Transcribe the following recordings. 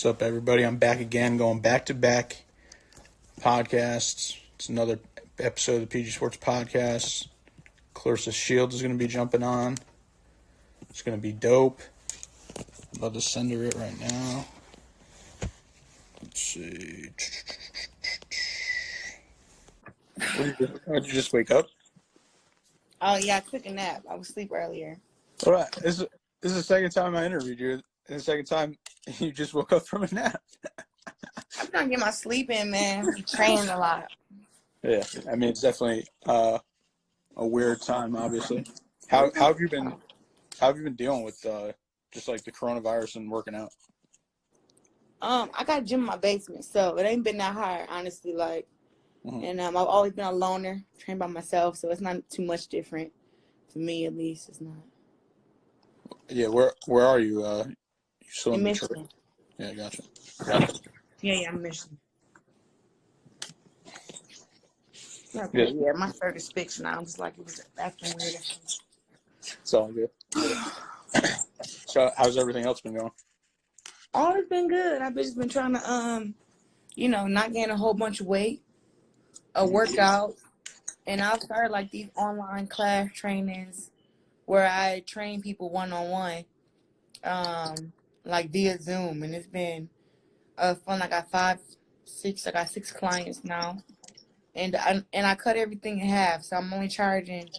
What's up, everybody? I'm back again, going back-to-back podcasts. It's another episode of the PG Sports Podcast. Claressa Shields is going to be jumping on. It's going to be dope. I'm about to send her it right now. Let's see. Did you just wake up? Oh, yeah, I took a nap. I was asleep earlier. All right. This is the second time I interviewed you, and the second time you just woke up from a nap. I'm trying to get my sleep in, man. I'm training a lot. Yeah, I mean, it's definitely a weird time, obviously. How have you been dealing with just like the coronavirus and working out? I got a gym in my basement, so it ain't been that hard, honestly. Like, and I've always been a loner, trained by myself, so it's not too much different for me, at least. It's not. Yeah, where are you? You still in Detroit? Michigan. Yeah, gotcha. Yeah, I'm Michigan. Okay, yeah, my shirt is fixed now. I'm just like, it was acting weird. It's all good. So, how's everything else been going? All has been good. I've just been trying to, not gain a whole bunch of weight, a workout, and I've started like these online class trainings where I train people one-on-one, like via Zoom, and it's been fun. I got six clients now, and I cut everything in half, so I'm only charging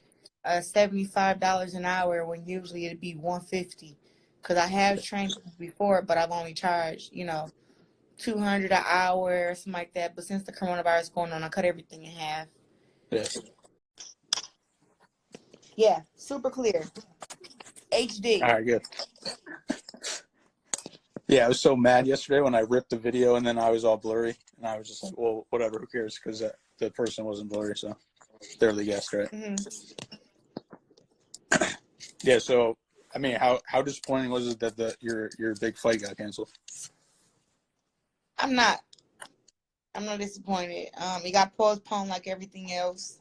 $75 an hour when usually it'd be $150, because I have trained people before, but I've only charged $200 an hour or something like that. But since the coronavirus is going on, I cut everything in half. Yes. Yeah, super clear. HD. All right, good. Yeah, I was so mad yesterday when I ripped the video and then I was all blurry, and I was just like, well, whatever, who cares? Because the person wasn't blurry, so they're the guest, right? Yeah. So, I mean, how disappointing was it that your big fight got canceled? I'm not disappointed. It got postponed like everything else.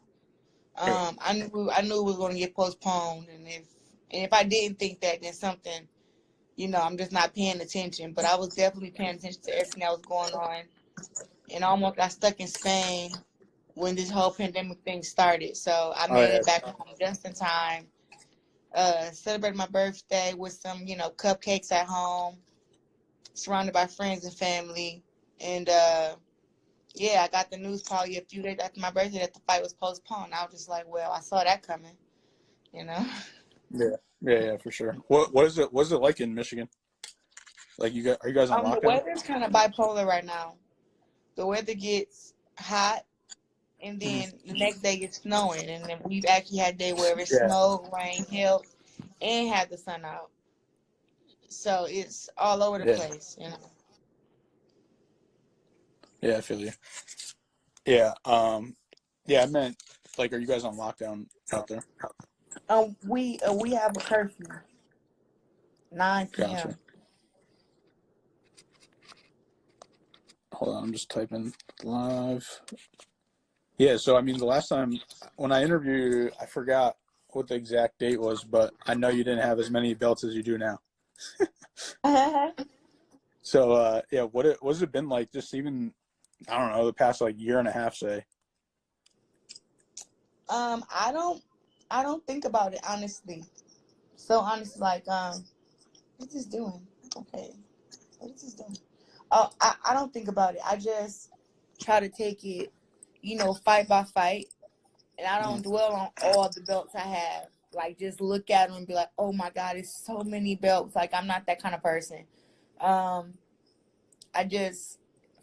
I knew it was going to get postponed, and if I didn't think that, then something, I'm just not paying attention. But I was definitely paying attention to everything that was going on, and I almost got stuck in Spain when this whole pandemic thing started. So I made it back home just in time. Celebrated my birthday with some, cupcakes at home, surrounded by friends and family, and I got the news probably a few days after my birthday that the fight was postponed. I was just like, well, I saw that coming, Yeah, for sure. What is it like in Michigan? Like, are you guys on lockdown? The weather's kind of bipolar right now. The weather gets hot, and then the next day it's snowing, and then we've actually had a day where it snowed, rained, hailed, and had the sun out. So it's all over the place, Yeah, I feel you. Yeah, I meant, like, are you guys on lockdown out there? We have a curfew, 9 p.m. Gotcha. Hold on, I'm just typing live. Yeah, so I mean, the last time when I interviewed you, I forgot what the exact date was, but I know you didn't have as many belts as you do now. So, what's it been like? Just even, I don't know, the past like year and a half, say. I don't think about it, honestly. So honestly, like, what's this doing? Okay, what is this doing? Oh, I don't think about it. I just try to take it, fight by fight, and I don't dwell on all the belts I have. Like, just look at them and be like, oh my God, it's so many belts. Like, I'm not that kind of person. I just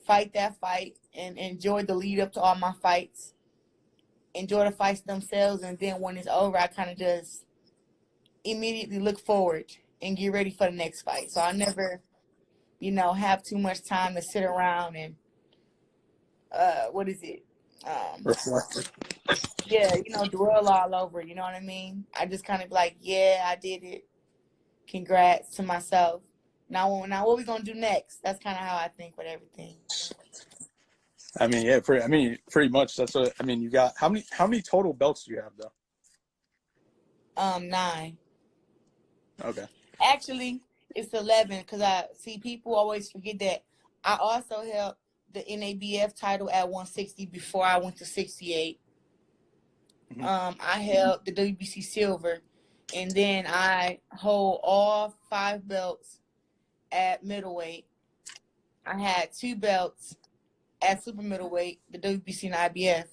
fight that fight and enjoy the lead up to all my fights. Enjoy the fights themselves, and then when it's over, I kind of just immediately look forward and get ready for the next fight. So I never, have too much time to sit around and Reflect. Yeah, dwell all over. You know what I mean? I just kind of like, yeah, I did it. Congrats to myself. Now what we gonna do next? That's kind of how I think with everything. I mean, yeah, pretty much. That's what I mean. You got how many total belts do you have though? 9. Okay. Actually, It's 11 because I see people always forget that I also held the NABF title at 160 before I went to 68. I held the WBC silver, and then I hold all 5 belts at middleweight. I had 2 belts at super middleweight, the WBC and IBF,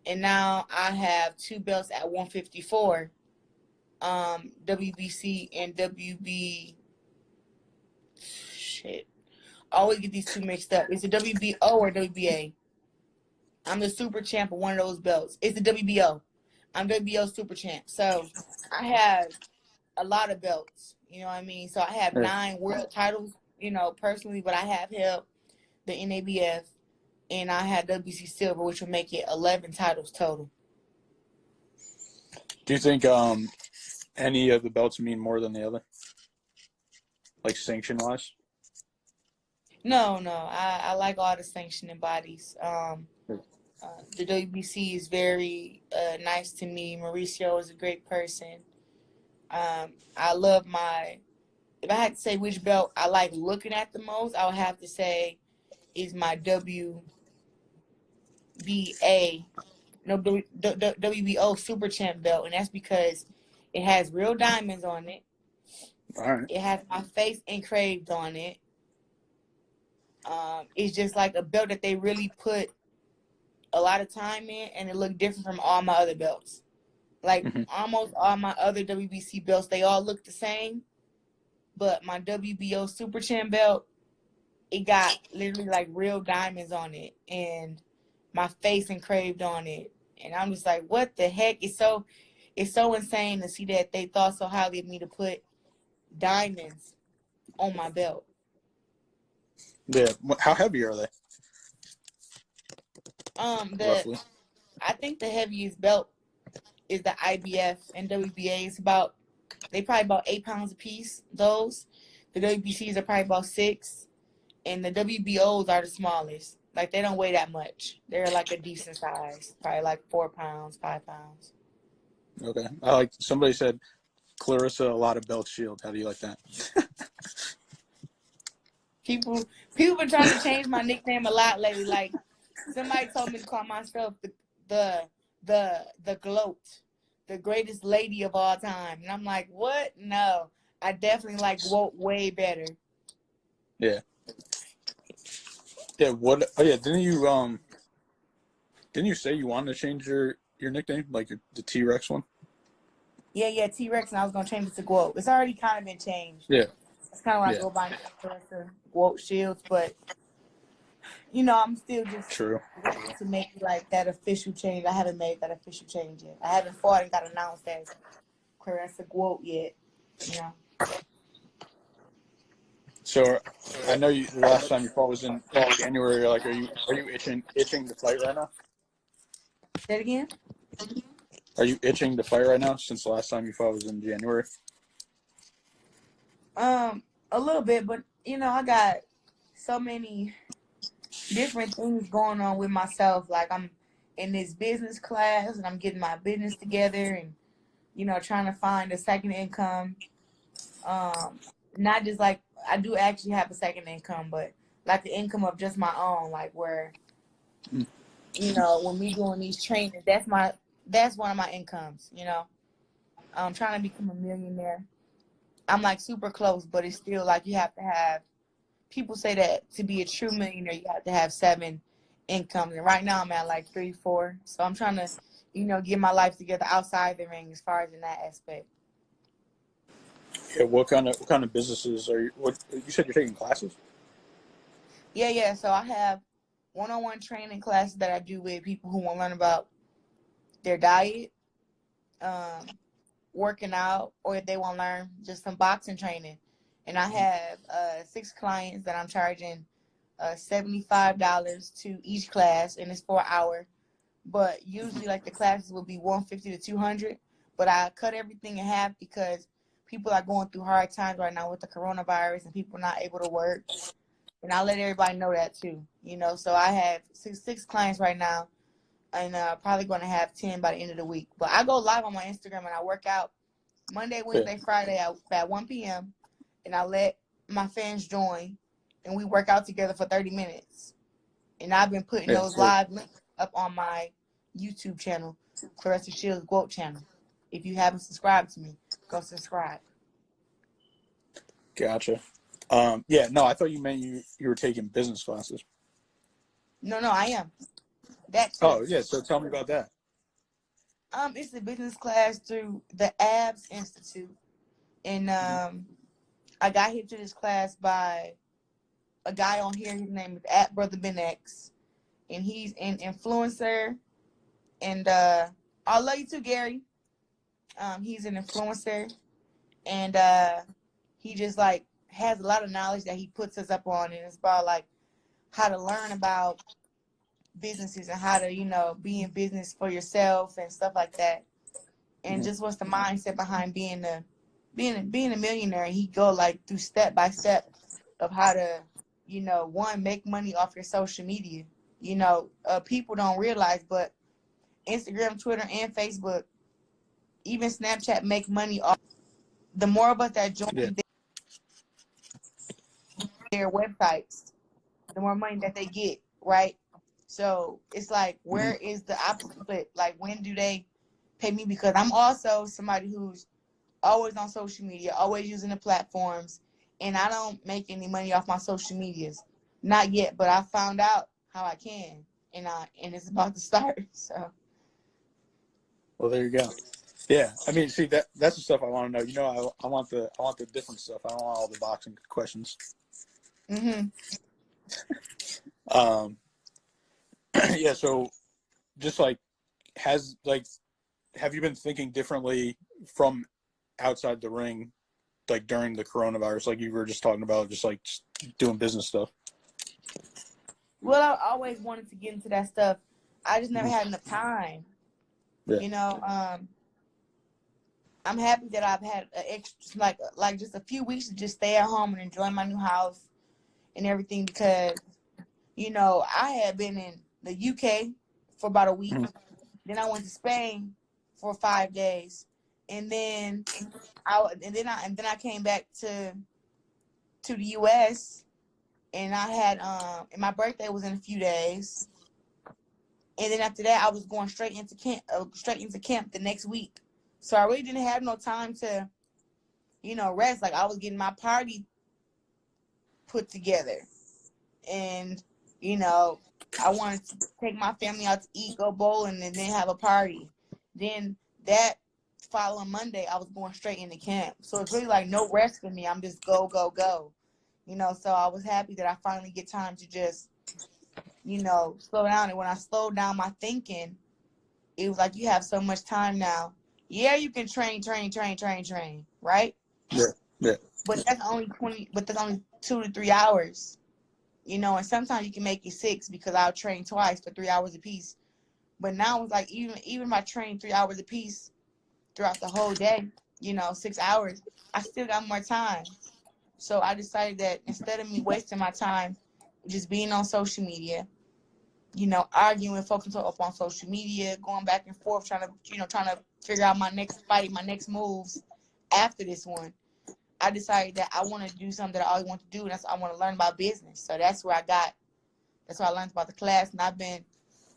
and now I have 2 belts at 154, WBC and WB. Shit, I always get these 2 mixed up. It's the WBO or WBA. I'm the super champ of one of those belts. It's the WBO. I'm WBO super champ. So I have a lot of belts. You know what I mean? So I have 9 world titles, personally, but I have held the NABF and I had WBC silver, which would make it 11 titles total. Do you think any of the belts mean more than the other? Like sanction-wise? No. I like all the sanctioning bodies. The WBC is very nice to me. Mauricio is a great person. I love if I had to say which belt I like looking at the most, I would have to say is my WBO Super Champ belt, and that's because it has real diamonds on it. All right. It has my face engraved on it. It's just like a belt that they really put a lot of time in, and it looked different from all my other belts. Like almost all my other WBC belts, they all look the same, but my WBO Super Champ belt, it got literally like real diamonds on it and my face engraved on it, and I'm just like, what the heck? It's so insane to see that they thought so highly of me to put diamonds on my belt. Yeah. How heavy are they? Roughly. I think the heaviest belt is the IBF and WBA. They probably about 8 pounds a piece. Those, the WBCs are probably about 6, and the WBOs are the smallest. Like they don't weigh that much. They're like a decent size, probably like 4 pounds, 5 pounds. Okay. Somebody said Claressa a lot of belt shield. How do you like that? People been trying to change my nickname a lot lately. Like somebody told me to call myself the GWOAT, the greatest lady of all time, and I'm like, what? No, I definitely like GWOAT way better. Yeah. Yeah. What? Oh yeah. Didn't you say you wanted to change your nickname, like the T-Rex one? Yeah, T-Rex, and I was gonna change it to GWOAT. It's already kind of been changed. Yeah. It's kind of what I go by Claressa GWOAT Shields, but I'm still just True. waiting to make like that official change. I haven't made that official change yet. I haven't fought and got announced as Claressa GWOAT yet. So I know the last time you fought was in January. Like, are you itching to fight right now? Say it again. Are you itching to fight right now since the last time you fought was in January? A little bit, but I got so many different things going on with myself. Like I'm in this business class and I'm getting my business together and trying to find a second income. Not just like I do actually have a second income, but like the income of just my own, like where when me doing these trainings, that's one of my incomes. I'm trying to become a millionaire. I'm like super close, but it's still like you have to have. People say that to be a true millionaire, you have to have 7 incomes, and right now I'm at like 3, 4. So I'm trying to, get my life together outside the ring as far as in that aspect. Yeah. What kind of businesses are you? What you said you're taking classes? Yeah. So I have one-on-one training classes that I do with people who want to learn about their diet, working out, or if they want to learn just some boxing training. And I have 6 clients that I'm charging $75 to each class, and it's for an hour. But usually, like the classes will be $150 to $200. But I cut everything in half because people are going through hard times right now with the coronavirus, and people not able to work. And I let everybody know that too. So I have six clients right now, and probably going to have 10 by the end of the week. But I go live on my Instagram and I work out Monday, Wednesday, Friday at 1 p.m. and I let my fans join, and we work out together for 30 minutes. And I've been putting those live links up on my YouTube channel, Claressa Shields GWOAT channel. If you haven't subscribed to me, go subscribe. Gotcha. Yeah, no, I thought you meant you were taking business classes. No, I am. That too. Oh, yeah, so tell me about that. It's a business class through the Abs Institute. And I got here to this class by a guy on here. His name is @BrotherBenX. And he's an influencer. And I love you too, Gary. He's an influencer. And he just like has a lot of knowledge that he puts us up on. And it's about like how to learn about businesses and how to, you know, be in business for yourself and stuff like that. And just what's the mindset behind being a millionaire. And he go like through step by step of how to, you know, one, make money off your social media. You know, people don't realize, but Instagram, Twitter, and Facebook, even Snapchat, make money off. The more of us that join their websites, the more money that they get, right? So it's like, where is the opposite? Like, when do they pay me? Because I'm also somebody who's always on social media, always using the platforms, and I don't make any money off my social medias. Not yet, but I found out how I can, and it's about to start. So. Well, there you go. Yeah, I mean, see, that's the stuff I want to know. You know, I want the different stuff. I don't want all the boxing questions. Yeah. So, just like, have you been thinking differently from outside the ring, like during the coronavirus, like you were just talking about, just doing business stuff? Well, I always wanted to get into that stuff. I just never had enough time. Yeah. You know, I'm happy that I've had an extra, like just a few weeks to just stay at home and enjoy my new house and everything, because, you know, I had been in the UK for about a week. Then I went to Spain for 5 days, and then I came back to the US, and I had and my birthday was in a few days, and then after that I was going straight into camp the next week. So I really didn't have no time to, you know, rest. Like, I was getting my party put together, and, you know, I wanted to take my family out to eat, go bowling, and then have a party. Then that following Monday, I was going straight into camp. So it's really like no rest for me. I'm just go, go, go. You know, so I was happy that I finally get time to just, you know, slow down. And when I slowed down my thinking, it was like, you have so much time now. Yeah, you can train, right? Yeah. But that's only 2 to 3 hours. You know, and sometimes you can make it 6, because I'll train twice for 3 hours apiece. But now it's like, even if I train 3 hours apiece throughout the whole day, you know, 6 hours, I still got more time. So I decided that instead of me wasting my time just being on social media, you know, arguing with folks up on social media, going back and forth, trying to figure out my next fight, my next moves after this one, I decided that I want to do something that I always want to do, and that's, I want to learn about business. So that's where I learned about the class, and I've been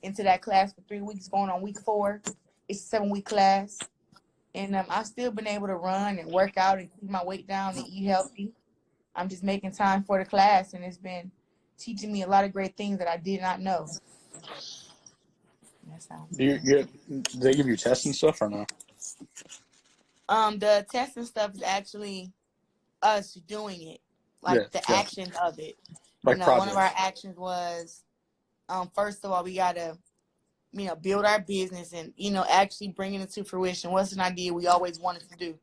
into that class for 3 weeks, going on week 4. It's a 7-week class, and I've still been able to run and work out and keep my weight down and eat healthy. I'm just making time for the class, and it's been teaching me a lot of great things that I did not know. Do they give you tests and stuff or no? The testing stuff is actually us doing it, like the actions of it. Like, you know, one of our actions was, first of all, we gotta, you know, build our business and, you know, actually bring it into fruition. What's an idea we always wanted to do?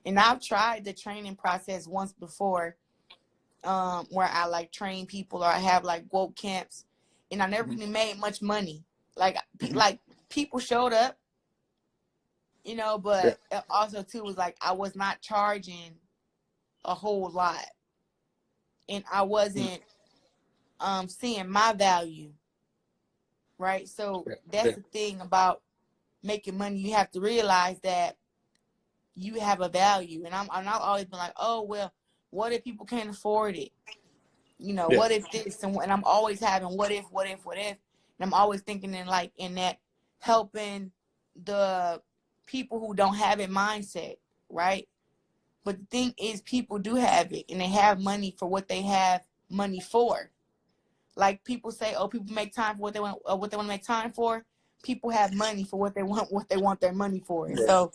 And I've tried the training process once before, where I like train people, or I have like GWOAT camps, and I never really made much money. Like, people showed up, you know, but also too was like, I was not charging a whole lot, and I wasn't seeing my value, right? So that's the thing about making money. You have to realize that you have a value, and I've always been like, oh well, What if people can't afford it? You know, Yeah. what if this? And I'm always having what if. And I'm always thinking in that helping the people who don't have it mindset, right? But the thing is, people do have it, and they have money for what they have money for. Like people say, oh, people make time for what they want to make time for. People have money for what they want their money for. Yeah, So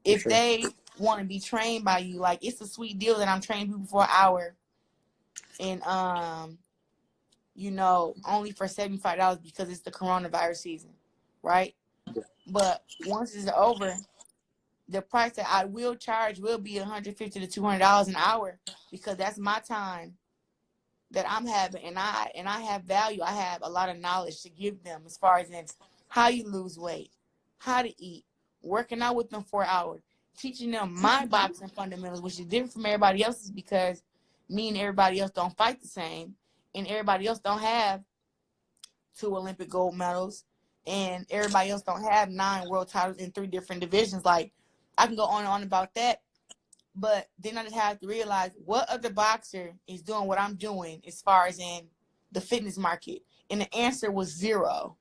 if sure. they want to be trained by you, like it's a sweet deal that I'm training people for an hour, and you know, only for $75 because it's the coronavirus season, right? But once it's over, the price that I will charge will be $150 to $200 an hour, because that's my time that I'm having, and I have value. I have a lot of knowledge to give them as far as in how you lose weight, how to eat, working out with them for an hour, teaching them my boxing fundamentals, which is different from everybody else's, because me and everybody else don't fight the same, and everybody else don't have 2 Olympic gold medals, and everybody else don't have 9 world titles in 3 different divisions. Like, I can go on and on about that, but then I just have to realize what other boxer is doing what I'm doing as far as in the fitness market. And the answer was 0.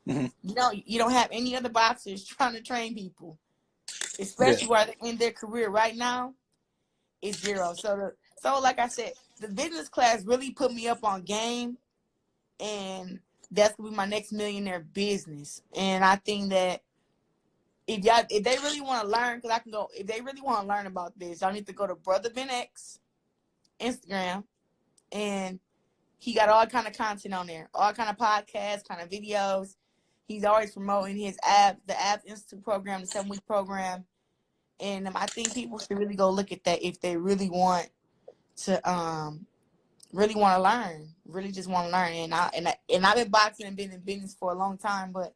Mm-hmm. You don't have any other boxers trying to train people, especially while they're in their career right now. It's 0. So like I said, the business class really put me up on game, and that's gonna be my next millionaire business. And I think that if they really want to learn, because I can go, if they really want to learn about this, y'all need to go to Brother Ben X Instagram, and he got all kind of content on there, all kind of podcasts, kind of videos. He's always promoting his the Abs Institute program, the 7-week program, and I think people should really go look at that if they really want to learn, really just want to learn. And I've been boxing and been in business for a long time, but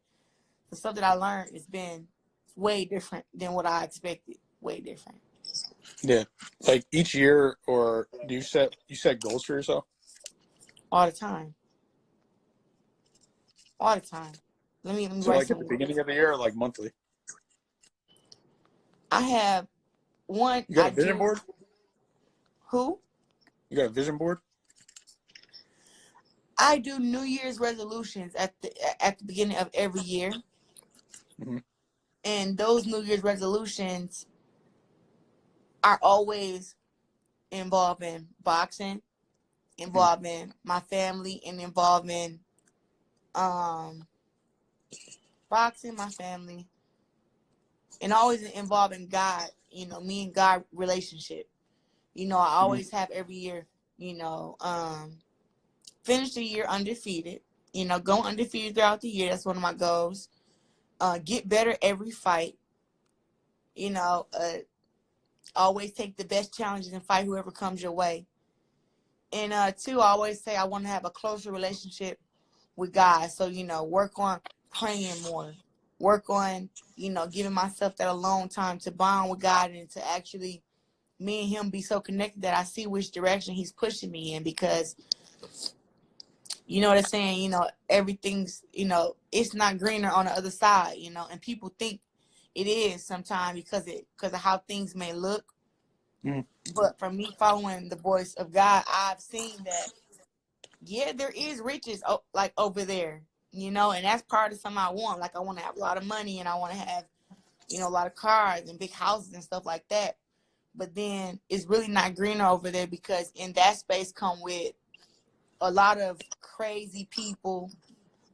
the stuff that I learned has been way different than what I expected. Way different. Yeah. Like each year, or do you set goals for yourself? All the time. All the time. Let me So write like at some. the beginning of the year, or like monthly? I have one. You got a vision board? Who? You got a vision board? I do New Year's resolutions at the beginning of every year. Mm-hmm. And those New Year's resolutions are always involving boxing, involving my family, and involving boxing, my family, and always involving God, you know, me and God relationship. You know, I always have every year, you know, finish the year undefeated, you know, go undefeated throughout the year. That's one of my goals. Get better every fight, you know, always take the best challenges and fight whoever comes your way. And 2, I always say I want to have a closer relationship with God. So, you know, work on praying more, work on, you know, giving myself that alone time to bond with God, and to actually me and him be so connected that I see which direction he's pushing me in. Because you know what I'm saying, you know, everything's, you know, it's not greener on the other side, you know, and people think it is sometimes because of how things may look. But for me, following the voice of God, I've seen that, yeah, there is riches like over there, you know, and that's part of something I want. Like, I want to have a lot of money, and I want to have, you know, a lot of cars and big houses and stuff like that. But then it's really not greener over there, because in that space come with a lot of crazy people,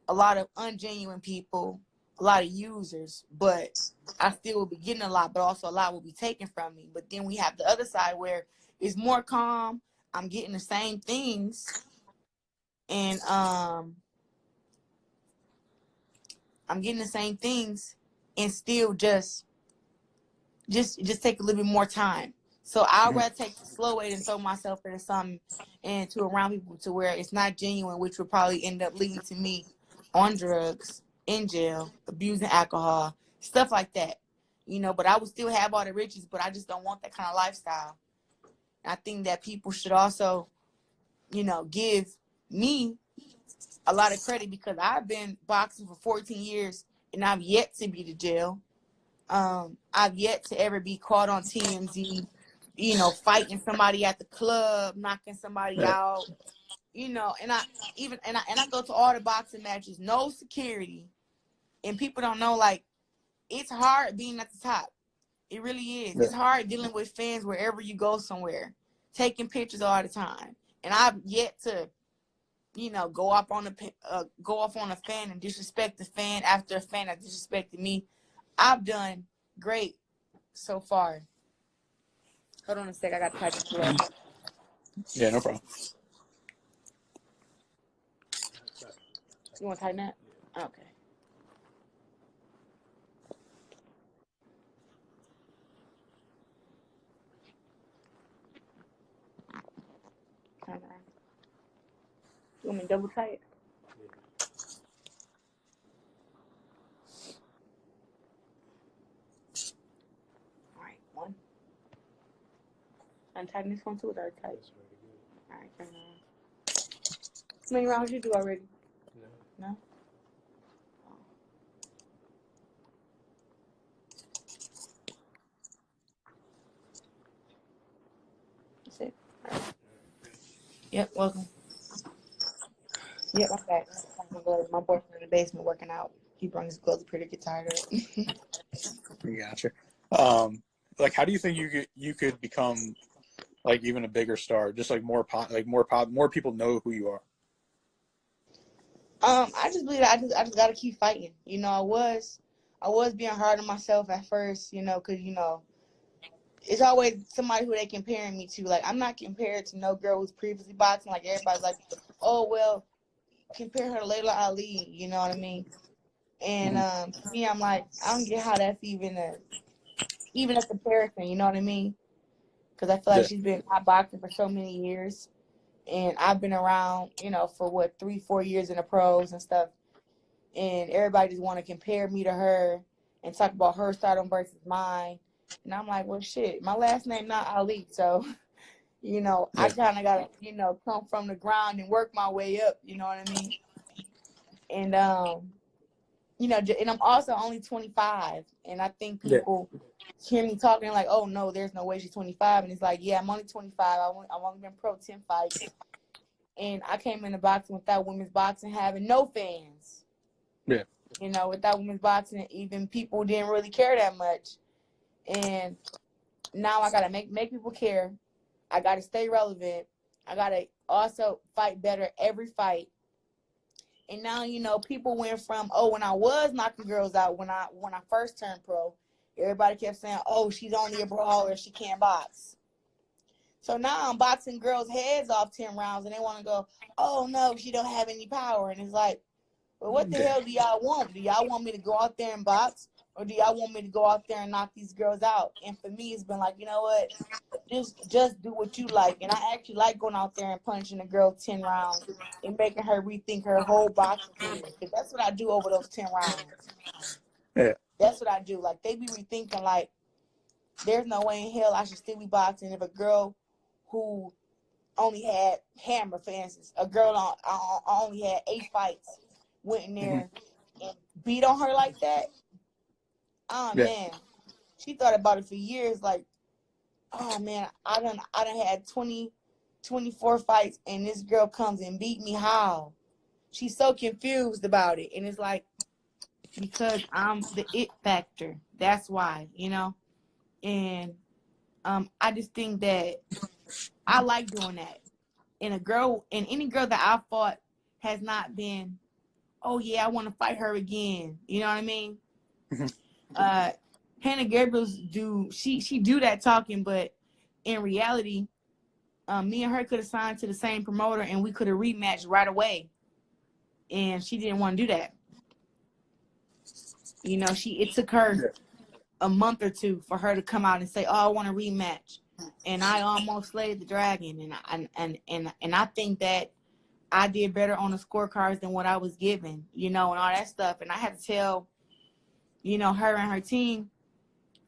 a lot of ungenuine people, a lot of users. But I still will be getting a lot, but also a lot will be taken from me. But then we have the other side where it's more calm. I'm getting the same things, and I'm getting the same things, and still just take a little bit more time. So I'd rather take the slow way than throw myself into something and to around people to where it's not genuine, which would probably end up leading to me on drugs, in jail, abusing alcohol, stuff like that. You know, but I would still have all the riches, but I just don't want that kind of lifestyle. And I think that people should also, you know, give me a lot of credit, because I've been boxing for 14 years and I've yet to be to jail. I've yet to ever be caught on TMZ you know, fighting somebody at the club, knocking somebody out, you know, and I go to all the boxing matches, no security, and people don't know, like, it's hard being at the top. It really is. It's hard dealing with fans wherever you go somewhere, taking pictures all the time. And I've yet to, you know, go off on a fan and disrespect the fan after a fan has disrespected me. I've done great so far. Hold on a sec. I got to type this below. Yeah, no problem. You want to tighten that? Okay. You want me to double tight? All right, one. Untighten this one too, or tight? All right, turn it on. How many rounds you do already? No? Oh. That's it. All right. Yep, welcome. Yep, I'm back. My boyfriend in the basement working out. He brings his gloves up here to get tired of. Gotcha. Like, how do you think you could become like even a bigger star? Just like more people know who you are. I just believe that I just gotta keep fighting. You know, I was being hard on myself at first. You know, cause you know, it's always somebody who they comparing me to. Like, I'm not compared to no girl who's previously boxing. Like, everybody's like, oh well, compare her to Layla Ali. You know what I mean? And to me, I'm like, I don't get how that's even a comparison. You know what I mean? Because I feel like she's been hot boxing for so many years. And I've been around, you know, for 3-4 years in the pros and stuff. And everybody just want to compare me to her and talk about her stardom versus mine. And I'm like, well, shit, my last name not Ali. So, you know, I kind of got to, you know, come from the ground and work my way up. You know what I mean? And, you know, and I'm also only 25. And I think people hear me talking like, oh, no, there's no way she's 25. And it's like, yeah, I'm only 25. I've only been pro 10 fights. And I came into boxing without women's boxing having no fans. Yeah. You know, without women's boxing, even people didn't really care that much. And now I got to make people care. I got to stay relevant. I got to also fight better every fight. And now, you know, people went from, oh, when I was knocking girls out, when I first turned pro, everybody kept saying, oh, she's only a brawler, she can't box. So now I'm boxing girls' heads off 10 rounds, and they want to go, oh, no, she don't have any power. And it's like, well, what the hell do y'all want? Do y'all want me to go out there and box, or do y'all want me to go out there and knock these girls out? And for me, it's been like, you know what? Just do what you like. And I actually like going out there and punching a girl 10 rounds and making her rethink her whole boxing career. Because that's what I do over those 10 rounds. Yeah. That's what I do. Like, they be rethinking, like, there's no way in hell I should still be boxing if a girl who only had Hammer, for instance, a girl only had 8 fights, went in there and beat on her like that. Oh, man. She thought about it for years, like, oh, man, I done had 24 fights, and this girl comes and beat me. How? She's so confused about it. And it's like, because I'm the it factor. That's why, you know? And I just think that I like doing that. And any girl that I fought has not been, oh yeah, I want to fight her again. You know what I mean? Hannah Gabriel's she do that talking, but in reality, me and her could have signed to the same promoter and we could have rematched right away. And she didn't want to do that. You know, it took her a month or two for her to come out and say, oh, I want a rematch. And I almost slayed the dragon. And I think that I did better on the scorecards than what I was given, you know, and all that stuff. And I had to tell, you know, her and her team,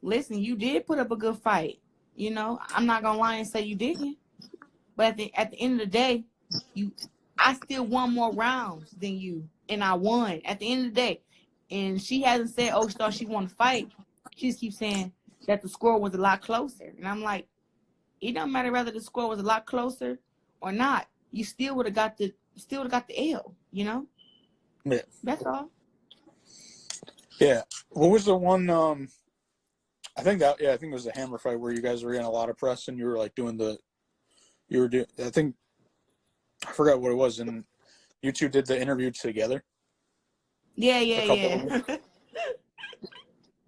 listen, you did put up a good fight. You know, I'm not going to lie and say you didn't. But at the end of the day, I still won more rounds than you. And I won at the end of the day. And she hasn't said, oh, she thought she wanted to fight. She just keeps saying that the score was a lot closer. And I'm like, it don't matter whether the score was a lot closer or not. You still would have got the L, you know? Yeah. That's all. Yeah. What was the one? I think it was the Hammer fight where you guys were getting a lot of press and you were like doing I think I forgot what it was, and you two did the interview together. Yeah.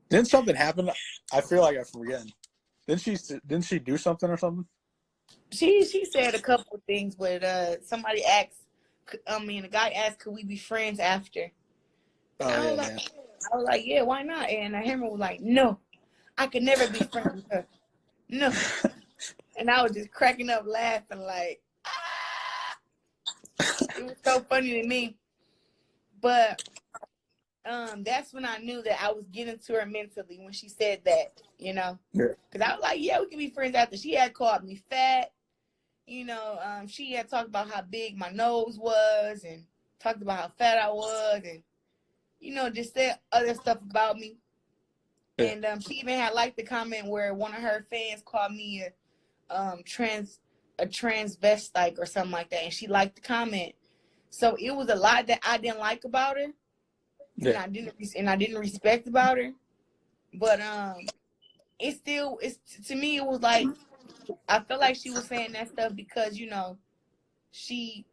Didn't something happen? I feel like I'm forgetting. Didn't she do something or something? She said a couple of things, but somebody asked. The guy asked, "Could we be friends after?" And Oh I yeah, was like, man. "Yeah, why not?" And Hammer was like, "No, I could never be friends with her. No." And I was just cracking up, laughing like, ah! It was so funny to me. But that's when I knew that I was getting to her mentally when she said that, you know. Yeah. Because I was like, yeah, we can be friends after. She had called me fat. You know, she had talked about how big my nose was and talked about how fat I was and, you know, just said other stuff about me. Yeah. And she even had liked the comment where one of her fans called me a transvestite or something like that. And she liked the comment. So it was a lot that I didn't like about her. Yeah. And I didn't respect about her. But it's to me it was like I felt like she was saying that stuff because, you know, she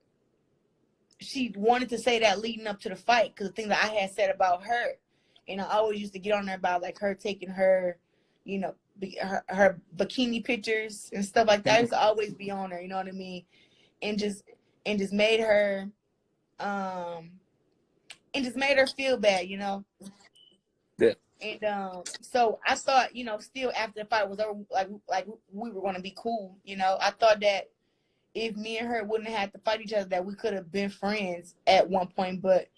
wanted to say that leading up to the fight because the thing that I had said about her, and I always used to get on there about like her taking her, you know, her bikini pictures and stuff like that. I used to always be on her, you know what I mean, and just made her feel bad, you know. Yeah. And so I thought, you know, still after the fight was over, like we were going to be cool, you know. I thought that if me and her wouldn't have had to fight each other, that we could have been friends at one point. But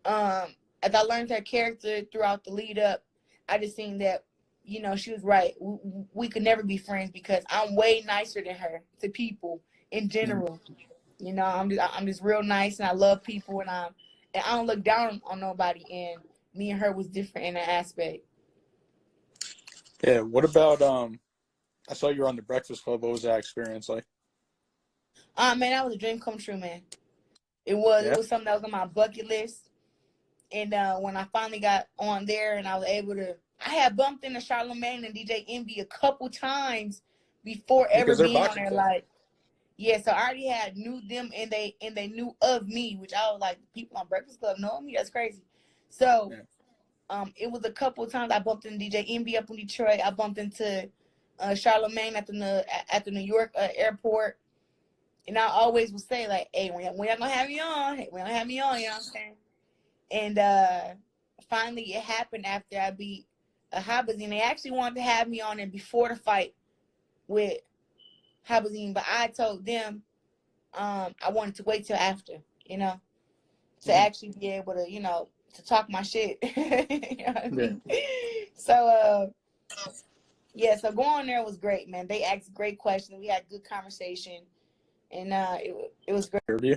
as I learned her character throughout the lead up, I just seen that, you know, she was right. We could never be friends because I'm way nicer than her to people in general. You know, I'm just real nice and I love people and I don't look down on nobody. And me and her was different in that aspect. Yeah. What about I saw you were on the Breakfast Club. What was that experience like? Man, that was a dream come true, man. It was Yeah. something that was on my bucket list. And when I finally got on there and I was able to, I had bumped into Charlamagne and DJ Envy a couple times before ever Because they're being on boxing there. fans. Like, yeah, so I already had knew them and they knew of me, which I was like, people on Breakfast Club know me. That's crazy. So, it was a couple of times I bumped into DJ Envy up in Detroit. I bumped into Charlamagne at the New York airport. And I always would say like, hey, when y'all gonna have me on? Hey, when y'all have me on, you know what I'm saying? And finally it happened after I beat Habazine. They actually wanted to have me on it before the fight with Habazine, but I told them I wanted to wait till after, you know, to actually be able to, you know, to talk my shit. You know what I mean? So yeah, so going there was great, man. They asked great questions. We had good conversation. And it was great. Interview?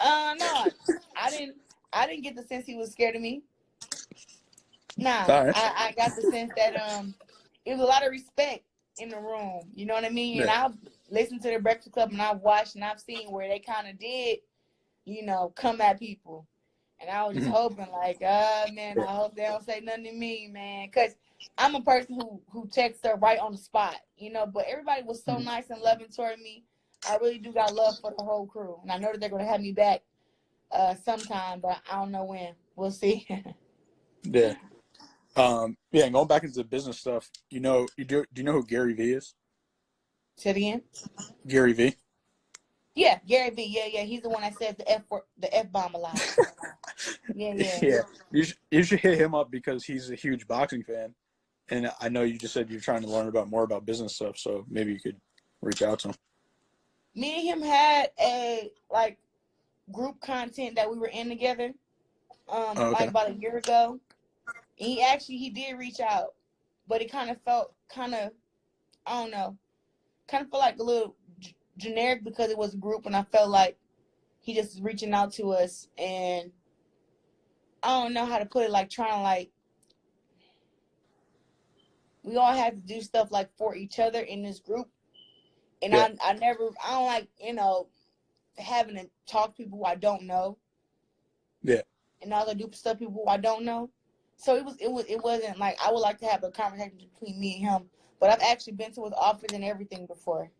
No, I didn't get the sense he was scared of me. Nah, Right. I got the sense that it was a lot of respect in the room. You know what I mean? And I've listened to the Breakfast Club and I've watched and I've seen where they kind of did, you know, come at people. And I was just hoping like, man, I hope they don't say nothing to me, man. Because I'm a person who checks stuff right on the spot, you know. But everybody was so nice and loving toward me. I really do got love for the whole crew. And I know that they're going to have me back sometime, but I don't know when. We'll see. Yeah. Yeah, and going back into the business stuff, do you know who Gary Vee is? Say it again? Gary Vee? Yeah, Gary Vee. Yeah. He's the one that says the F bomb a lot. Yeah. Yeah. You should hit him up because he's a huge boxing fan. And I know you just said you're trying to learn more about business stuff, so maybe you could reach out to him. Me and him had a group content that we were in together, Okay. like about a year ago. And he did reach out, but it kind of felt I don't know, kind of felt like a little generic because it was a group, and I felt like he just was reaching out to us, and I don't know how to put it, like trying to we all have to do stuff like for each other in this group. And Yeah. I don't like, having to talk to people who I don't know. Yeah. And also do stuff with people who I don't know. So it wasn't like I would like to have a conversation between me and him. But I've actually been to his office and everything before.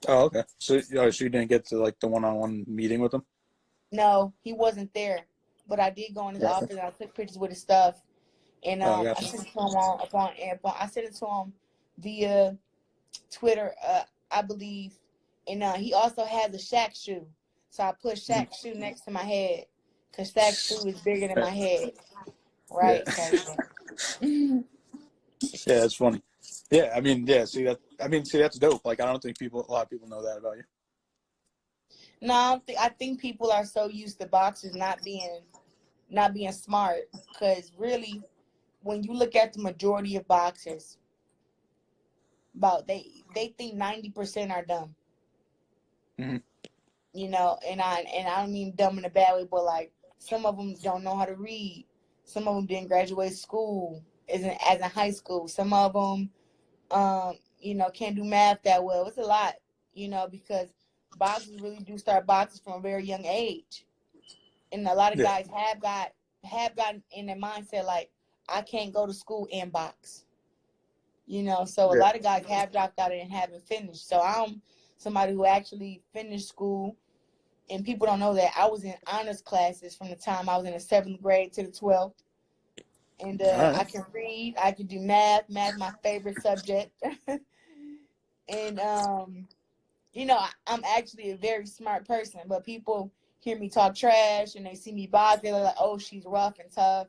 Oh, okay. So you didn't get to like the one-on-one meeting with him? No, he wasn't there. But I did go in his Gotcha. office and I took pictures with his stuff. And Oh, I gotcha. sent it to him I sent it to him via Twitter, I believe. And he also has a Shaq shoe. So I put Shaq's shoe next to my head. Because Shaq's shoe is bigger than my head. Right? Yeah. So, yeah. Yeah, that's funny. Yeah, I mean, yeah. See, that's dope. Like, I don't think a lot of people know that about you. No, I think people are so used to boxers not being smart. Because really, when you look at the majority of boxers, they think 90% are dumb. Mm-hmm. And I don't mean dumb in a bad way, but like some of them don't know how to read. Some of them didn't graduate school as in high school. Some of them, can't do math that well. It's a lot, because boxers really do start boxing from a very young age, and a lot of Yeah. guys have gotten in their mindset like I can't go to school and box. So a Yeah. lot of guys have dropped out and haven't finished. So I'm somebody who actually finished school. And people don't know that I was in honors classes from the time I was in the 7th grade to the 12th. And All right. I can read. I can do math. Math my favorite subject. And, I'm actually a very smart person. But people hear me talk trash and they see me box. They're like, oh, she's rough and tough.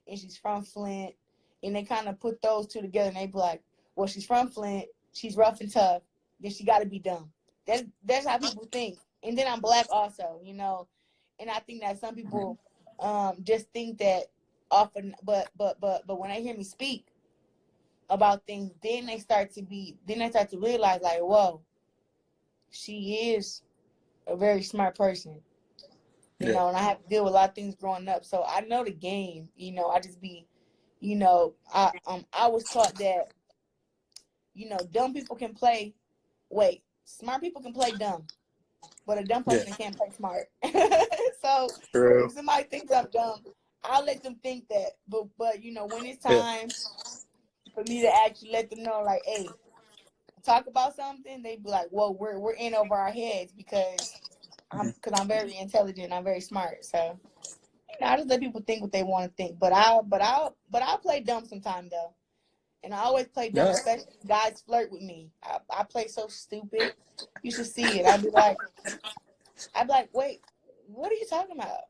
And she's from Flint. And they kind of put those two together. And they be like, well, she's from Flint. She's rough and tough. Then she got to be dumb. That's how people think. And then I'm black also, and I think that some people just think that often, but when they hear me speak about things, then they start to realize like, whoa, she is a very smart person, Yeah. and I have to deal with a lot of things growing up. So I know the game, I just be, I was taught that, dumb people can play, smart people can play dumb. But a dumb person can't play smart. So True. if somebody thinks I'm dumb, I'll let them think that. But when it's Yeah. time for me to actually let them know, like, hey, talk about something, they be like, whoa, we're in over our heads because I'm very intelligent, I'm very smart. So I just let people think what they want to think. But I'll play dumb sometime though. And I always play dumb, Yeah. especially if guys flirt with me. I play so stupid. You should see it. I'd be like, wait, what are you talking about?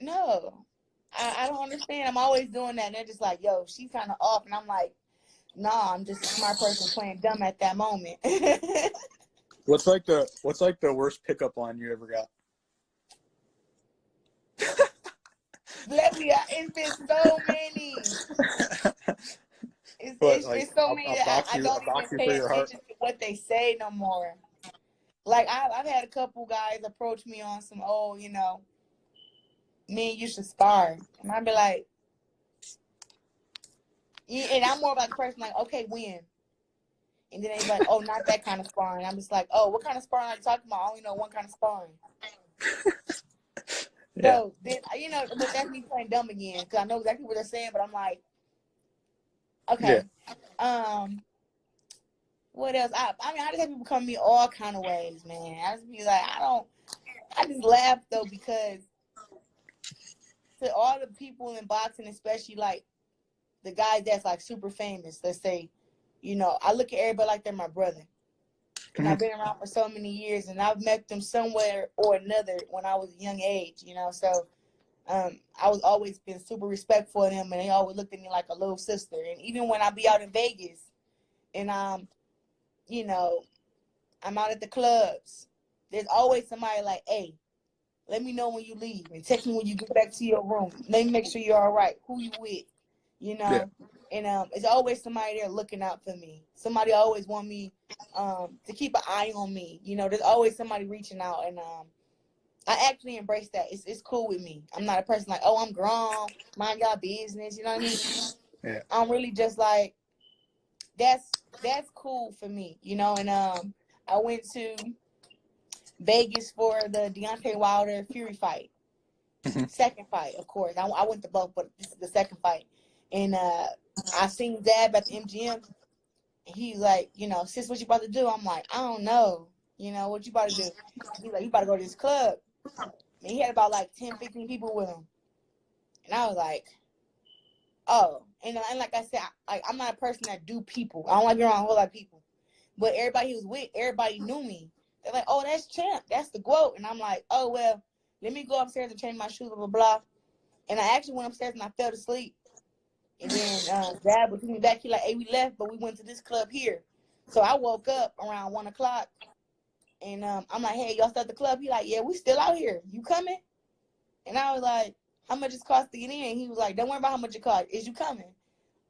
No, I don't understand. I'm always doing that. And they're just like, yo, she's kind of off. And I'm like, nah, I'm just a smart person playing dumb at that moment. What's like the worst pickup line you ever got? It's been so many. It's so many that I don't even pay attention to what they say no more. Like I've had a couple guys approach me on some, me and you should spar. And I'd be like, yeah, and I'm more like a person like, okay, when? And then they be like, oh, not that kind of sparring. I'm just like, oh, what kind of sparring are you talking about? I only know one kind of sparring. Yeah. So then, but that's me playing dumb again because I know exactly what they're saying, but I'm like, okay. Yeah. What else? I mean, I just have people come to me all kind of ways, man. I just be like, I just laugh though because to all the people in boxing, especially like the guys that's like super famous, let's say, I look at everybody like they're my brother. And I've been around for so many years and I've met them somewhere or another when I was a young age, So I was always been super respectful of them and they always looked at me like a little sister. And even when I be out in Vegas and I'm out at the clubs, there's always somebody like, hey, let me know when you leave and text me when you get back to your room. Let me make sure you're all right. Who you with? Yeah. And it's always somebody there looking out for me. Somebody always want me to keep an eye on me. There's always somebody reaching out, and I actually embrace that. It's cool with me. I'm not a person like, oh, I'm grown, mind y'all business. You know what I mean? Yeah. I'm really just like, that's cool for me, you know. And I went to Vegas for the Deontay Wilder Fury fight. Second fight, of course. I went to both, but this is the second fight. And I seen Dab at the MGM, and he's like, you know, sis, what you about to do? I'm like, I don't know. You know, what you about to do? He's like, you about to go to this club. And he had about like 10, 15 people with him. And I was like, oh. And like I said, I'm not a person that do people. I don't like being around a whole lot of people. But everybody he was with, everybody knew me. They're like, oh, that's Champ. That's the GWOAT. And I'm like, oh, well, let me go upstairs and change my shoes, blah, blah, blah. And I actually went upstairs and I fell asleep. And then Dad would take me back. He like, hey, we left, but we went to this club here. So I woke up around 1 o'clock. And I'm like, hey, y'all still at the club? He like, yeah, we still out here. You coming? And I was like, how much it cost to get in? And he was like, don't worry about how much it costs. Is you coming?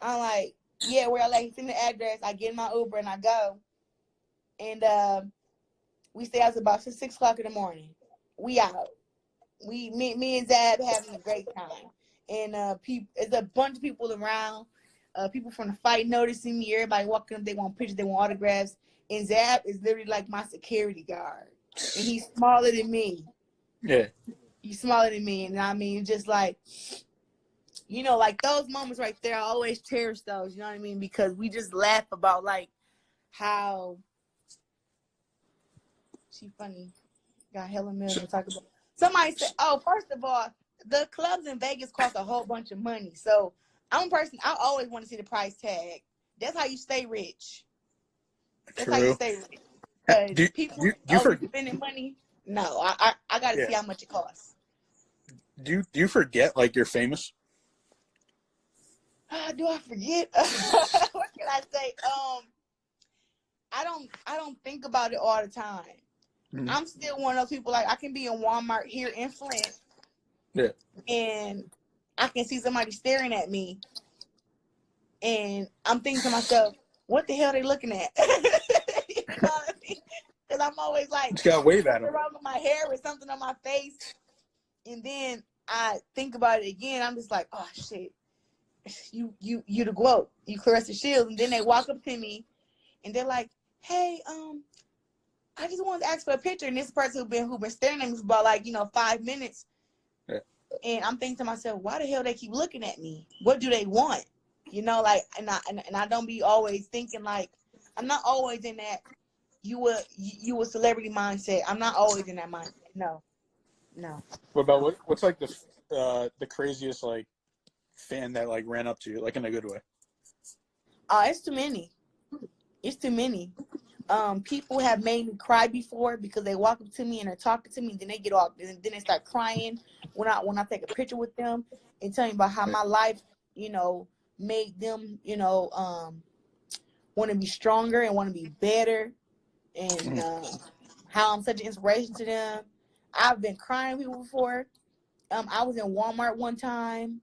I'm like, yeah, where I like, send the address. I get in my Uber and I go. And we stay out about 6 o'clock in the morning. We out. Me and Zab having a great time. And there's a bunch of people around. People from the fight noticing me. Everybody walking up, they want pictures, they want autographs. And Zab is literally like my security guard. And he's smaller than me. Yeah. He's smaller than me. And I mean, just like, you know, like those moments right there, I always cherish those, you know what I mean? Because we just laugh about like how she funny. Got hella million to talk about. Somebody said, oh, first of all, the clubs in Vegas cost a whole bunch of money. So I'm a person, I always want to see the price tag. That's how you stay rich. That's how you stay rich. Because people spending money. No, I got to see how much it costs. Do you forget like you're famous? Do I forget? What can I say? I don't think about it all the time. Mm-hmm. I'm still one of those people, like I can be in Walmart here in Flint. Yeah. And I can see somebody staring at me. And I'm thinking to myself, what the hell are they looking at? You know what I mean? Because I'm always like, just gotta wave at them. Wrong with my hair or something on my face. And then I think about it again. I'm just like, oh shit, you the GWOAT, you Claressa Shields. And then they walk up to me, and they're like, hey, I just wanted to ask for a picture. And this person who been staring at me for about like 5 minutes. Yeah. And I'm thinking to myself, why the hell they keep looking at me? What do they want? You know, like, and I don't be always thinking like, I'm not always in that you a celebrity mindset. I'm not always in that mindset. No. What about what's like the craziest like fan that like ran up to you, like in a good way? It's too many. It's too many. People have made me cry before because they walk up to me and they're talking to me, and then they get off, and then they start crying when I take a picture with them and tell me about how my life, made them, want to be stronger and want to be better, and how I'm such an inspiration to them. I've been crying people before. I was in Walmart one time.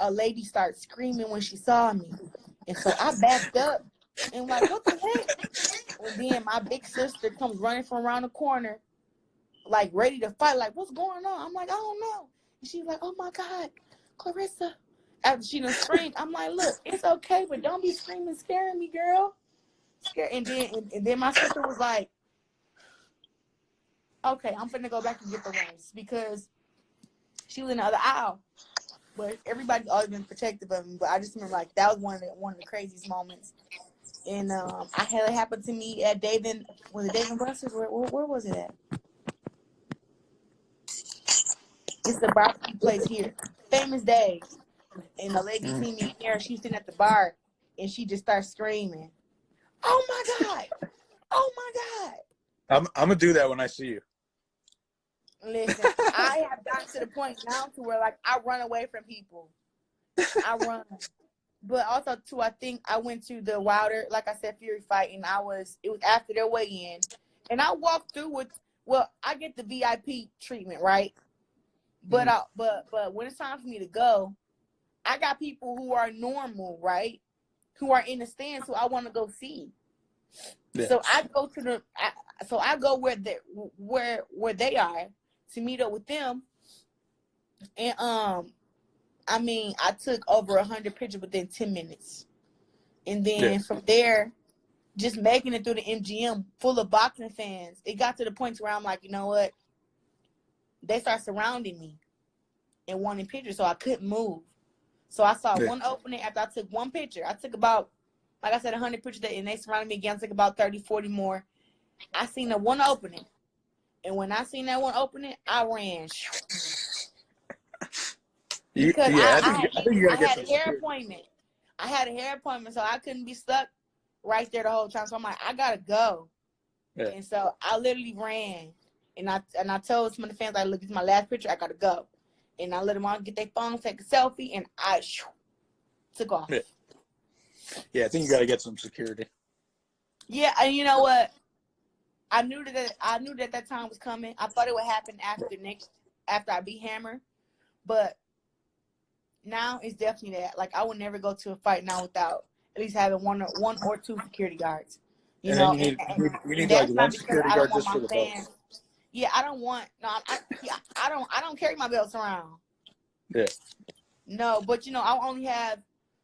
A lady started screaming when she saw me, and so I backed up and like, what the heck? And then my big sister comes running from around the corner, like ready to fight. Like, what's going on? I'm like, I don't know. And she's like, oh my God, Claressa. After she done screamed, I'm like, look, it's okay, but don't be screaming, scaring me, girl. And then my sister was like, okay, I'm finna go back and get the rice, because she was in the other aisle. But everybody's always been protective of me. But I just remember, like, that was one of the craziest moments. And I had it happen to me at Dave & Buster's? Where was it at? It's the barbecue place here. Famous Dave. And the lady seen me in there. She's sitting at the bar, and she just starts screaming, oh my God! Oh my God! I'm gonna do that when I see you. Listen, I have gotten to the point now to where like I run away from people. I run. But also too, I think I went to the Wilder, like I said, Fury fight, and it was after their weigh-in, and I walked through with, well, I get the VIP treatment, right? But but when it's time for me to go, I got people who are normal, right? Who are in the stands who I want to go see. Yeah. So I go to I go where they are to meet up with them, and I mean, I took over 100 pictures within 10 minutes. And then from there, just making it through the MGM full of boxing fans, it got to the point where I'm like, you know what? They start surrounding me and wanting pictures, so I couldn't move. So I saw one opening after I took one picture. I took about, like I said, 100 pictures, and they surrounded me again. I took about 30, 40 more. I seen the one opening. And when I seen that one opening, I ran. Because I had a hair appointment. I had a hair appointment, so I couldn't be stuck right there the whole time. So I'm like, I gotta go. Yeah. And so I literally ran. And I told some of the fans, like, look, this is my last picture, I gotta go. And I let them all get their phone, take a selfie, and I took off. Yeah, I think you gotta get some security. Yeah, and you know what? I knew that time was coming. I thought it would happen after I beat Hammer, but now it's definitely that. Like, I would never go to a fight now without at least having one or two security guards. You know, you need like one security guard just for the belts. Yeah, I don't carry my belts around. Yeah. No, but I only have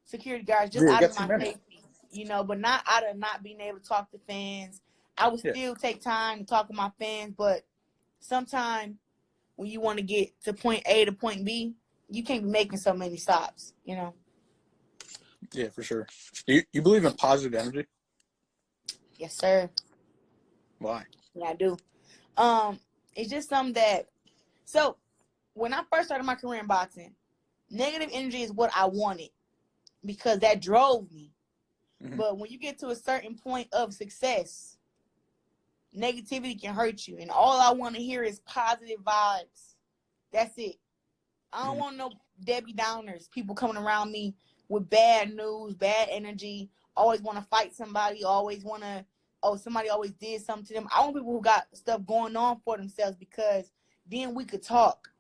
security guards just out of my safety. But not out of not being able to talk to fans. I would still take time to talk to my fans, but sometimes when you want to get to point A to point B, you can't be making so many stops, Yeah, for sure. You believe in positive energy? Yes, sir. Why? Yeah, I do. It's just something that, so when I first started my career in boxing, negative energy is what I wanted because that drove me. Mm-hmm. But when you get to a certain point of success, negativity can hurt you. And all I want to hear is positive vibes. That's it. I don't want no Debbie Downers, people coming around me with bad news, bad energy, always want to fight somebody, always want to, somebody always did something to them. I want people who got stuff going on for themselves because then we could talk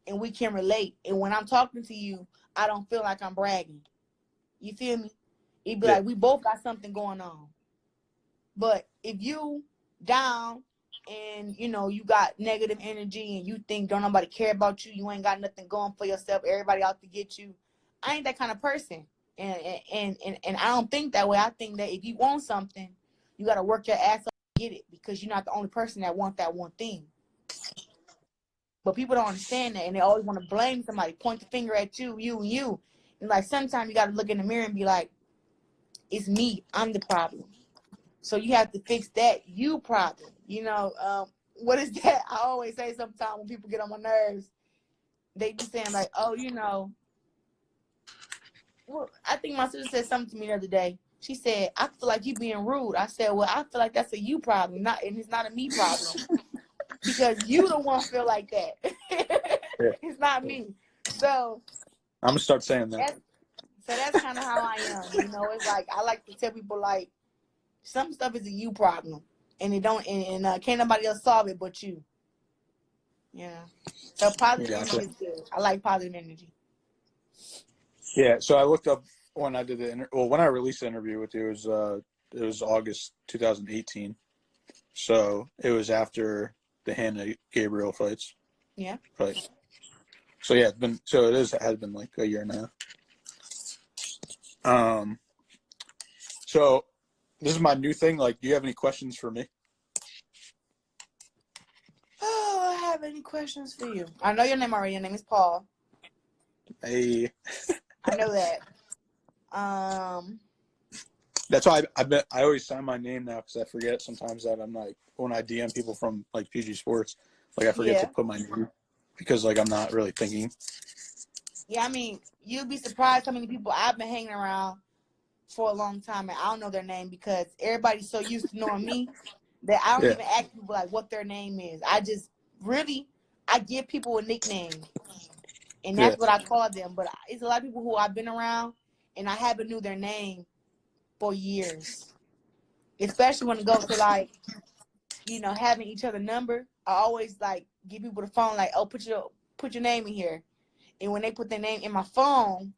and we can relate. And when I'm talking to you, I don't feel like I'm bragging. You feel me? It'd be like we both got something going on. But if you down and you got negative energy and you think don't nobody care about you, you ain't got nothing going for yourself, everybody out to get you, I ain't that kind of person. And I don't think that way. I think that if you want something, you got to work your ass off to get it because you're not the only person that want that one thing. But people don't understand that, and they always want to blame somebody, point the finger at you. And like sometimes you got to look in the mirror and be like, it's me, I'm the problem. So you have to fix that problem. What is that? I always say sometimes when people get on my nerves, they be saying like, well, I think my sister said something to me the other day. She said, I feel like you being rude. I said, well, I feel like that's a you problem, and it's not a me problem. Because you the one feel like that. It's not me. So I'm gonna start saying that. So that's kind of how I am. It's like I like to tell people like some stuff is a you problem, and it don't, and can't nobody else solve it but you. Yeah. So positive energy is good. I like positive energy. Yeah. So I looked up when I did when I released the interview with you, it was August 2018. So it was after the Hannah Gabriel fights. Yeah. Right. So yeah, it has been like a year and a half. So this is my new thing. Like, do you have any questions for me? Oh, I have any questions for you. I know your name already. Your name is Paul. Hey. I know that. That's why I always sign my name now because I forget sometimes that I'm like when I DM people from like PG Sports, like I forget to put my name because like I'm not really thinking. Yeah, I mean, you'd be surprised how many people I've been hanging around for a long time and I don't know their name because everybody's so used to knowing me that I don't even ask people like what their name is. I just I give people a nickname and that's what I call them. But it's a lot of people who I've been around and I haven't knew their name for years. Especially when it goes to like, having each other number. I always like give people the phone like, oh, put your name in here. And when they put their name in my phone,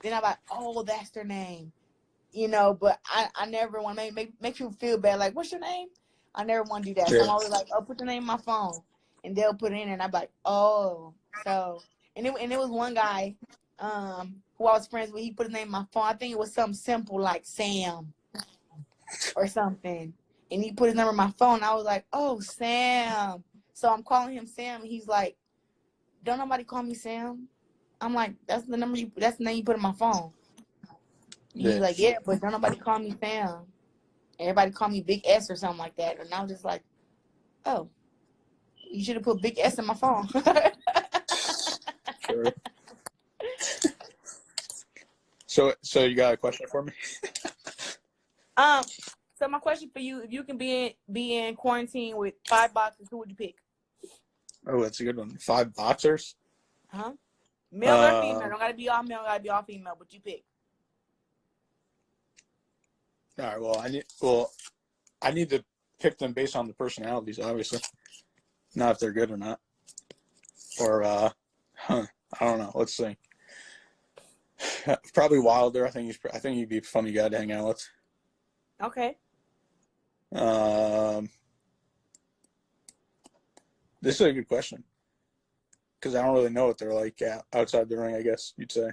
then I'm like, oh, that's their name. But I never want to make people feel bad. Like, what's your name? I never want to do that. So I'm always like, oh, put the name in my phone. And they'll put it in and I'm like, oh. So, and it was one guy, who I was friends with, he put his name in my phone. I think it was something simple like Sam or something. And he put his number in my phone. I was like, oh, Sam. So I'm calling him Sam. And he's like, don't nobody call me Sam. I'm like, that's the name you put in my phone. And he's like, yeah, but don't nobody call me Sam. Everybody call me Big S or something like that. And I was just like, oh, you should have put Big S in my phone. Sure. So you got a question for me? So my question for you, if you can be in quarantine with 5 boxers, who would you pick? Oh, that's a good one. 5 boxers? Huh? Male or female? Don't gotta be all male, gotta be all female, but you pick. All right, I need to pick them based on the personalities, obviously. Not if they're good or not. Or I don't know. Let's see. Probably Wilder. I think he'd be a funny guy to hang out with. Okay. This is a good question because I don't really know what they're like outside the ring, I guess you'd say.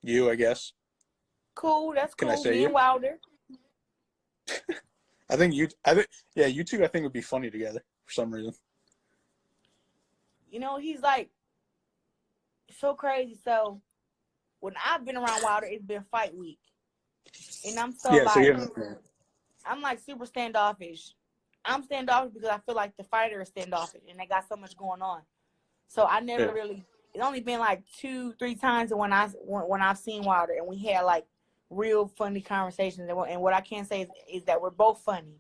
You, I guess. Cool. That's cool. Can I say Me you? and Wilder. you two, I think would be funny together for some reason. You know, he's like so crazy. So when I've been around Wilder, it's been fight week. And I'm I'm like super standoffish. I'm standoffish because I feel like the fighter is standoffish and they got so much going on. So I never really, it's only been like 2-3 times when I've seen Wilder and we had like real funny conversations. And what I can say is that we're both funny.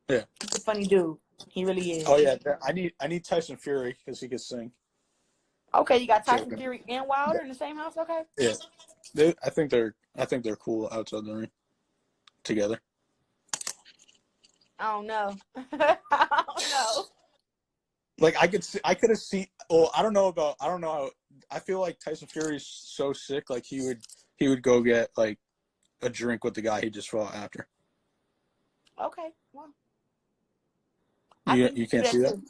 Yeah. He's a funny dude. He really is. Oh yeah. I need Tyson Fury because he could sing. Okay, you got Tyson Fury and Wilder in the same house. Okay. Yeah. I think they're cool outside the ring together. I don't know. I don't know. Like I could have seen. Well, I don't know how. I feel like Tyson Fury's so sick. Like he would go get like a drink with the guy he just fought after. Okay. Well, you can't see that. Too.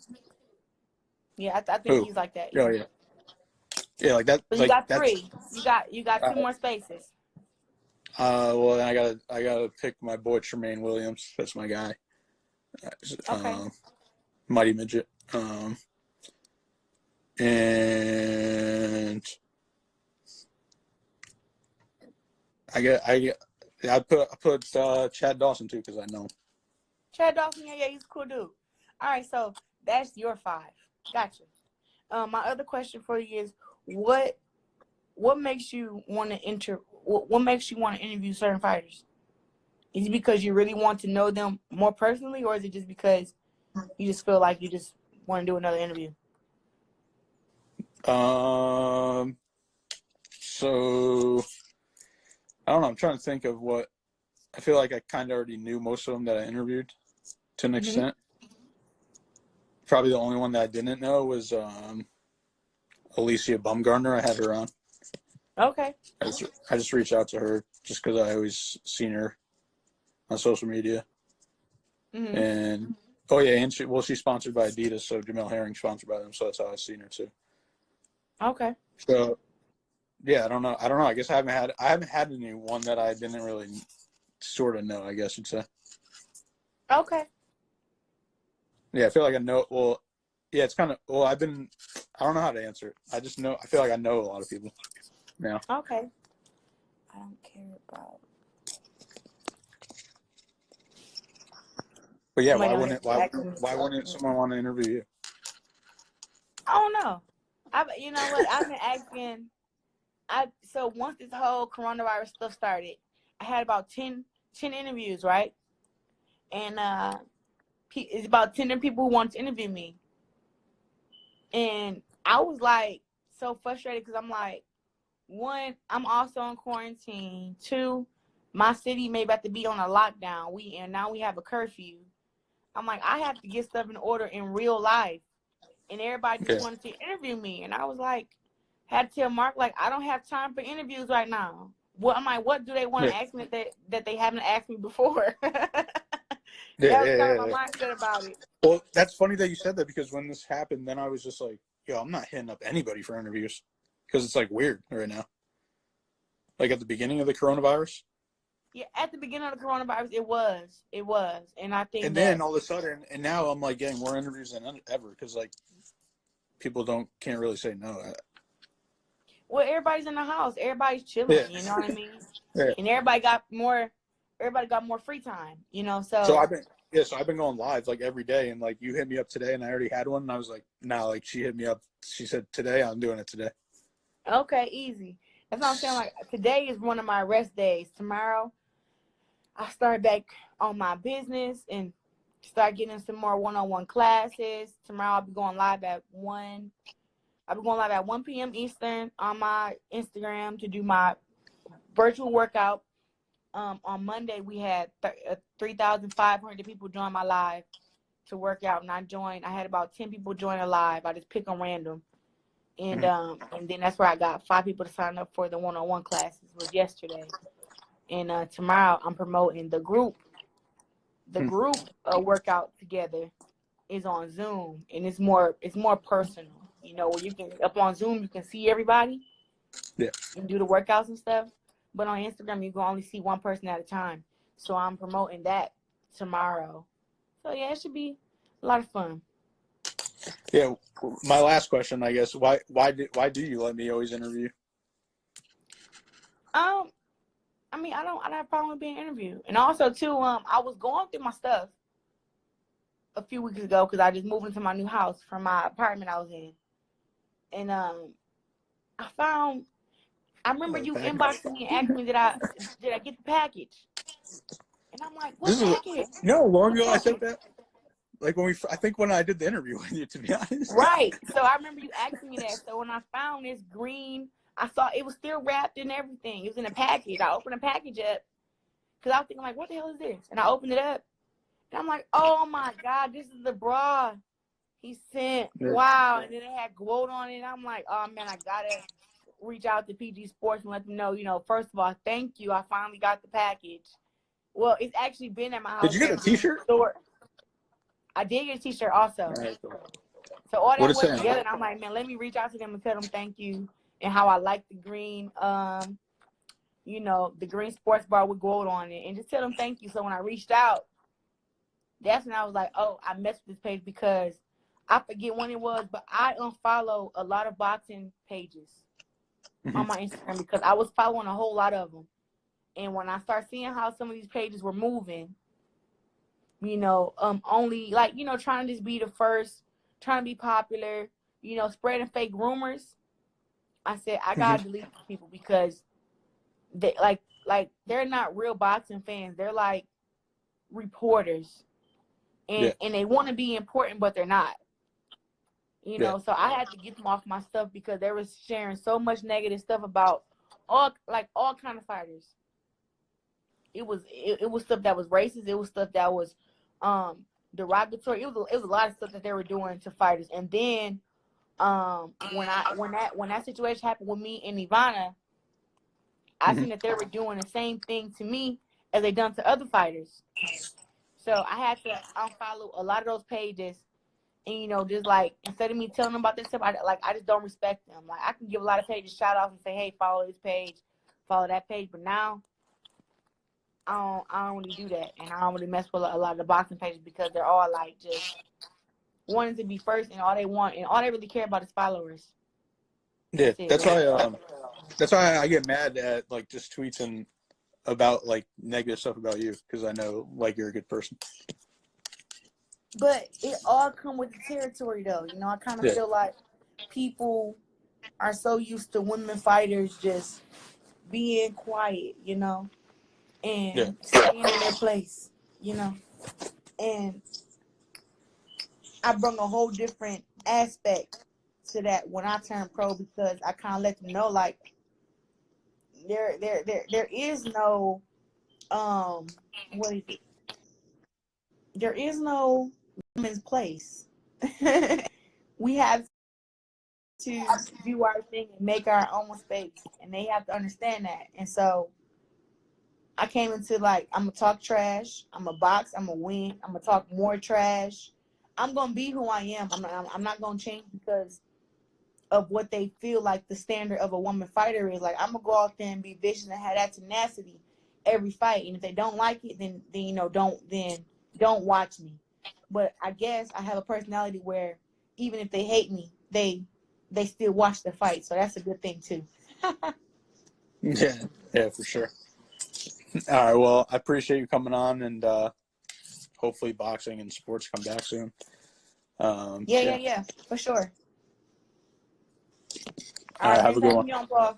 Yeah, I think he's like that. Yeah. Oh yeah. Yeah, like that. So you got 3. You got 2 more spaces. Well, then I gotta pick my boy Tremaine Williams. That's my guy. Okay. Mighty midget. And I put Chad Dawson too because I know him. Chad Dawson, yeah, he's a cool dude. All right, so that's your 5. Gotcha. My other question for you is what makes you want to what makes you want to interview certain fighters? Is it because you really want to know them more personally, or is it just because you just feel like you just want to do another interview? So I don't know. I'm trying to think of what I feel like I kind of already knew most of them that I interviewed to an extent. Probably the only one that I didn't know was Alicia Bumgarner. I had her on. Okay. I just reached out to her just because I always seen her on social media. And she's sponsored by Adidas, so Jamel Herring's sponsored by them, so that's how I've seen her too. Okay. So yeah, I don't know. I guess I haven't had anyone that I didn't really sort of know, I guess you'd say. Okay. Yeah, I feel like I know. Well, yeah, it's kind of. Well, I don't know how to answer it. I just know. I feel like I know a lot of people now. Okay. I don't care about. But yeah, why wouldn't someone want to interview you? I don't know. You know what? I've been asking. So once this whole coronavirus stuff started, I had about 10 interviews, right? And it's about 10 people who wanted to interview me. And I was like so frustrated because I'm like, 1, I'm also in quarantine. 2, my city may about to be on a lockdown. Now we have a curfew. I'm like, I have to get stuff in order in real life. And everybody just wanted to interview me. And I was like, had to tell Mark, like, I don't have time for interviews right now. I'm like, what do they want to ask me that they haven't asked me before? That was kind of my mindset about it. Well, that's funny that you said that because when this happened, then I was just like, yo, I'm not hitting up anybody for interviews because it's like weird right now. Like at the beginning of the coronavirus. Yeah, at the beginning of the coronavirus, it was, and I think And that then all of a sudden, and now I'm like getting more interviews than ever because like people can't really say no. well, everybody's in the house, everybody's chilling. Yeah. You know what I mean? Yeah. And everybody got more free time. You know, So I've been going live like every day, and like you hit me up today, and I already had one, and I was like, nah, like she hit me up, she said today, I'm doing it today. Okay, easy. That's what I'm saying. Like today is one of my rest days. Tomorrow, I start back on my business and start getting some more one-on-one classes. Tomorrow I'll be going live at 1. I'll be going live at 1 p.m. Eastern on my Instagram to do my virtual workout. On Monday we had 3,500 people join my live to work out, and I had about 10 people join a live. I just pick on random. And then that's where I got 5 people to sign up for the one-on-one classes was yesterday. And tomorrow I'm promoting the group. The group workout together is on Zoom, and it's more personal. You know, where you can up on Zoom you can see everybody. Yeah. And do the workouts and stuff. But on Instagram you can only see one person at a time. So I'm promoting that tomorrow. So yeah, it should be a lot of fun. Yeah. My last question, I guess, why do you let me always interview? I mean, I don't have a problem with being interviewed. And also too, I was going through my stuff a few weeks ago because I just moved into my new house from my apartment I was in. And I remember you inboxing me and asking me did I get the package? And I'm like, what package? You know how long ago I said that? Like I think when I did the interview with you, to be honest. Right. So I remember you asking me that. So when I found this green, I saw it was still wrapped in everything. It was in a package. I opened the package up because I was thinking like, what the hell is this? And I opened it up, and I'm like, oh my God, this is the bra he sent. Yeah. Wow. And then it had GWOAT on it. I'm like, oh man, I gotta reach out to PG Sports and let them know, you know, first of all, thank you. I finally got the package. Well, it's actually been at my house. Did you get a t-shirt? I did get a t-shirt also. All right, cool. So all that went together, and I'm like, man, let me reach out to them and tell them thank you and how I like the green, you know, the green sports bar with GWOAT on it, and just tell them thank you. So when I reached out, that's when I was like, oh, I messed with this page because I forget when it was, but I unfollow a lot of boxing pages on my Instagram because I was following a whole lot of them. And when I start seeing how some of these pages were moving, you know, only like, you know, trying to just be the first, trying to be popular, you know, spreading fake rumors, I said, I gotta delete these people because they like they're not real boxing fans. They're like reporters. And they want to be important, but they're not. You know, so I had to get them off my stuff because they were sharing so much negative stuff about all kind of fighters. It was stuff that was racist. It was stuff that was derogatory. It was a lot of stuff that they were doing to fighters. And then when that situation happened with me and Ivana, I seen that they were doing the same thing to me as they done to other fighters. So I had to unfollow a lot of those pages, and you know, just like instead of me telling them about this stuff, I just don't respect them. Like I can give a lot of pages shout outs and say, hey, follow this page, follow that page, but now I don't really do that, and I don't really mess with a lot of the boxing pages because they're all like just wanting to be first, and all they want and all they really care about is followers. Yeah, that's why I get mad at like just tweets and about like negative stuff about you because I know like you're a good person. But it all come with the territory though. You know, I kind of feel like people are so used to women fighters just being quiet, you know, and staying in their place, you know. And I bring a whole different aspect to that when I turn pro because I kind of let them know like there is no what is it? There is no women's place. We have to do our thing and make our own space, and they have to understand that. And so I came into like, I'm gonna talk trash, I'm gonna box, I'm gonna win, I'm gonna talk more trash. I'm gonna be who I am. I'm not gonna change because of what they feel like the standard of a woman fighter is. Like, I'm gonna go out there and be vicious and have that tenacity every fight. And if they don't like it, then don't watch me. But I guess I have a personality where even if they hate me, they still watch the fight. So that's a good thing too. Yeah, for sure. All right, well, I appreciate you coming on, and hopefully boxing and sports come back soon. Yeah, for sure. All right, have a good one. Me on, Paul. All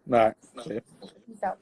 right, see ya. Peace out.